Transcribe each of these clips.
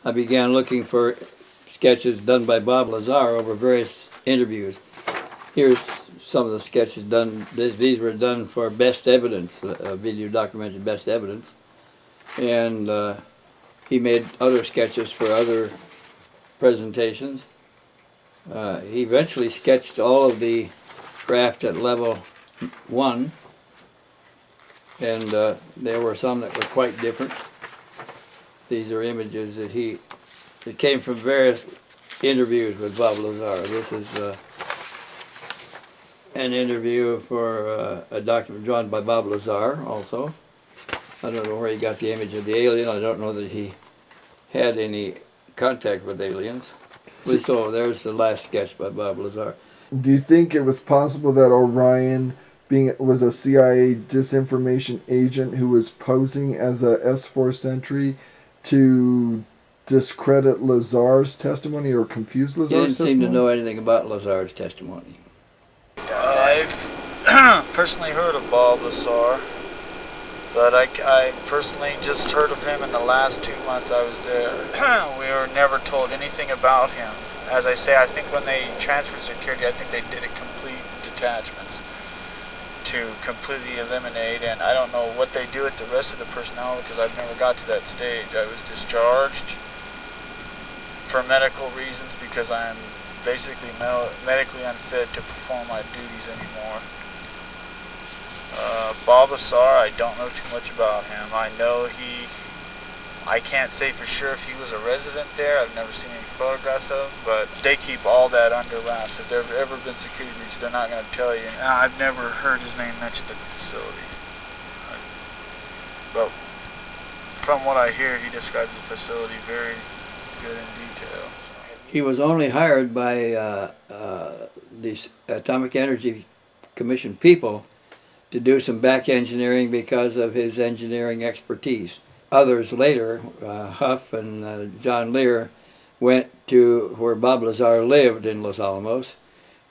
I began looking for sketches done by Bob Lazar over various interviews. Here's some of the sketches done. These were done for Best Evidence, a video documentary Best Evidence. And he made other sketches for other presentations. He eventually sketched all of the craft at level 1. And there were some that were quite different. These are images that came from various interviews with Bob Lazar. This is an interview for a document drawn by Bob Lazar also. I don't know where he got the image of the alien. I don't know that he had any contact with aliens. So there's the last sketch by Bob Lazar. Do you think it was possible that Orion was a CIA disinformation agent who was posing as a S4 Sentry to discredit Lazar's testimony or confuse Lazar's testimony? He didn't seem to know anything about Lazar's testimony. I've personally heard of Bob Lazar, but I personally just heard of him in the last 2 months I was there. We were never told anything about him. As I say, I think when they transferred security, I think they did it complete detachments to completely eliminate, and I don't know what they do with the rest of the personnel because I've never got to that stage. I was discharged for medical reasons because I'm basically medically unfit to perform my duties anymore. Bob Lazar, I don't know too much about him. I know I can't say for sure if he was a resident there. I've never seen any photographs of him, but they keep all that under wraps. If there have ever been security breaches, they're not going to tell you. I've never heard his name mentioned at the facility. But from what I hear, he describes the facility very good in detail. He was only hired by the Atomic Energy Commission people to do some back engineering because of his engineering expertise. Others later, Huff and John Lear, went to where Bob Lazar lived in Los Alamos,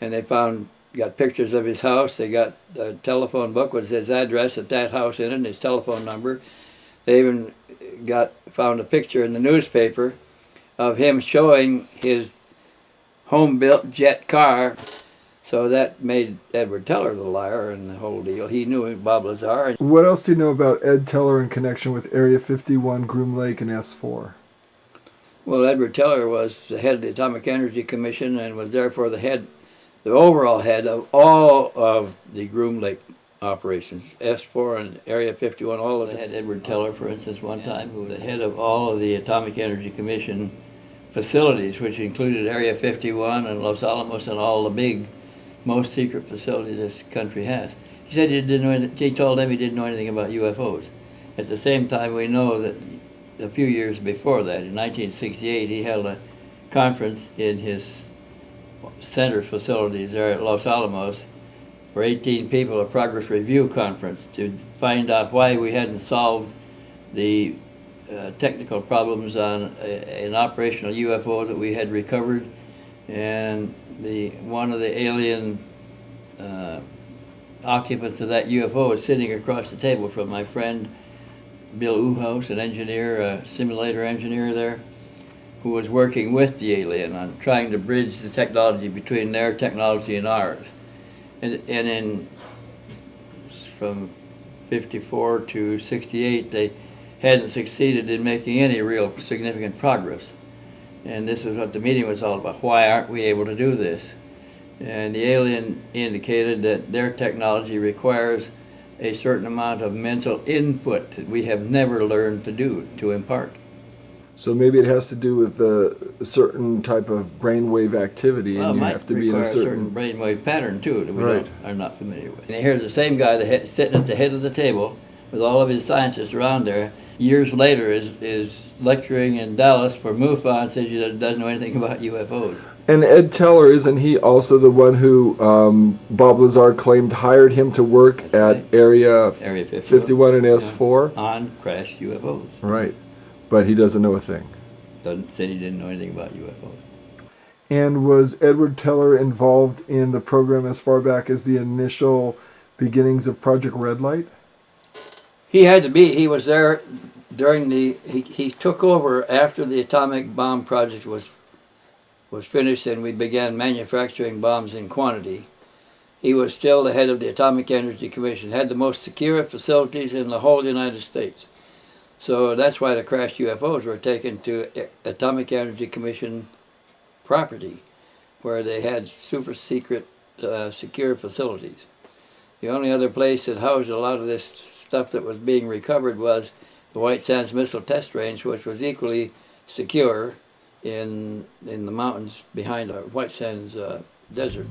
and they got pictures of his house. They got a telephone book with his address at that house in it and his telephone number. They even found a picture in the newspaper of him showing his home-built jet car. So that made Edward Teller the liar in the whole deal. He knew Bob Lazar. What else do you know about Ed Teller in connection with Area 51, Groom Lake, and S4? Well, Edward Teller was the head of the Atomic Energy Commission and was therefore the overall head of all of the Groom Lake operations. S4 and Area 51, all of them. They had Edward Teller, for instance, one time, who was the head of all of the Atomic Energy Commission facilities, which included Area 51 and Los Alamos and all the big, most secret facilities this country has. He said he told them he didn't know anything about UFOs. At the same time, we know that a few years before that, in 1968, he held a conference in his center facilities there at Los Alamos for 18 people, a progress review conference, to find out why we hadn't solved the technical problems on an operational UFO that we had recovered. And one of the alien occupants of that UFO was sitting across the table from my friend Bill Uhouse, an engineer, a simulator engineer there, who was working with the alien on trying to bridge the technology between their technology and ours. And from 54 to 68, they hadn't succeeded in making any real significant progress. And this is what the meeting was all about. Why aren't we able to do this? And the alien indicated that their technology requires a certain amount of mental input that we have never learned to impart. So maybe it has to do with a certain type of brainwave activity, and you have to be in a certain brainwave pattern too that we are not familiar with. And here's the same guy sitting at the head of the table with all of his scientists around there. Years later, is lecturing in Dallas for MUFA and says he doesn't know anything about UFOs. And Ed Teller, isn't he also the one who Bob Lazar claimed hired him to work at Area 51 and S4? On crashed UFOs. Right. But he doesn't know a thing. Said he didn't know anything about UFOs. And was Edward Teller involved in the program as far back as the initial beginnings of Project Red Light? He had to be. He was there during he took over after the atomic bomb project was finished and we began manufacturing bombs in quantity. He was still the head of the Atomic Energy Commission, had the most secure facilities in the whole United States. So that's why the crashed UFOs were taken to Atomic Energy Commission property, where they had super secret, secure facilities. The only other place that housed a lot of this stuff that was being recovered was the White Sands Missile Test Range, which was equally secure in the mountains behind our White Sands desert.